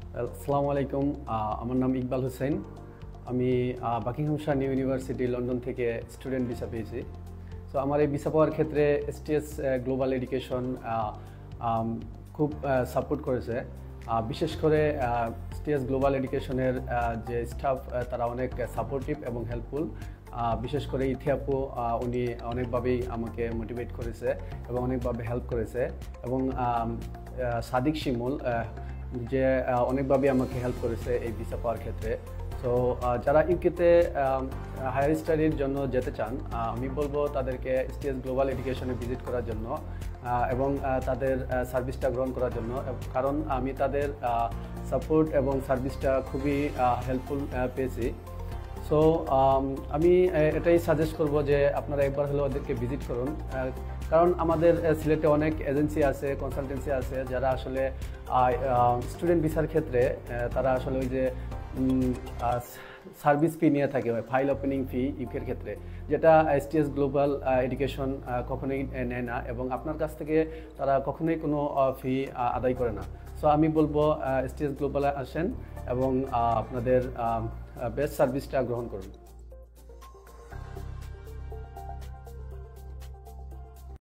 আসসালামু আলাইকুম। আমার নাম ইকবাল হোসেন। আমি বাকিংহামশায়ার নিউ ইউনিভার্সিটি লন্ডন থেকে স্টুডেন্ট ভিসা পেয়েছি। সো আমার এই ভিসা পাওয়ার ক্ষেত্রে এসটিএস গ্লোবাল এডুকেশন খুব সাপোর্ট করেছে। বিশেষ করে এসটিএস গ্লোবাল এডুকেশনের যে স্টাফ তারা অনেক সাপোর্টিভ এবং হেল্পফুল। বিশেষ করে ইথিয়াপু উনি অনেকভাবেই আমাকে মোটিভেট করেছে এবং অনেকভাবে হেল্প করেছে, এবং সাদিক শিমুল যে অনেকভাবে আমাকে হেল্প করেছে এই ভিসা পাওয়ার ক্ষেত্রে। সো যারা ইউকেতে হায়ার স্টাডির জন্য যেতে চান, আমি বলবো তাদেরকে এসটিএস গ্লোবাল এডুকেশনে ভিজিট করার জন্য এবং তাদের সার্ভিসটা গ্রহণ করার জন্য, কারণ আমি তাদের সাপোর্ট এবং সার্ভিসটা খুবই হেল্পফুল পেয়েছি। সো আমি এটাই সাজেস্ট করব যে আপনারা একবার হলেও ওদেরকে ভিজিট করুন, কারণ আমাদের সিলেটে অনেক এজেন্সি আছে, কনসালটেন্সি আছে যারা আসলে স্টুডেন্ট ভিসার ক্ষেত্রে তারা আসলে ওই যে সার্ভিস ফি নিয়ে থাকে, ফাইল ওপেনিং ফি ইউকের ক্ষেত্রে, যেটা এসটিএস গ্লোবাল এডুকেশন কখনোই নেয় না, এবং আপনার কাছ থেকে তারা কখনোই কোনো ফি আদায় করে না। সো আমি বলবো এসটিএস গ্লোবালে আসেন এবং আপনাদের বেস্ট সার্ভিসটা গ্রহণ করুন।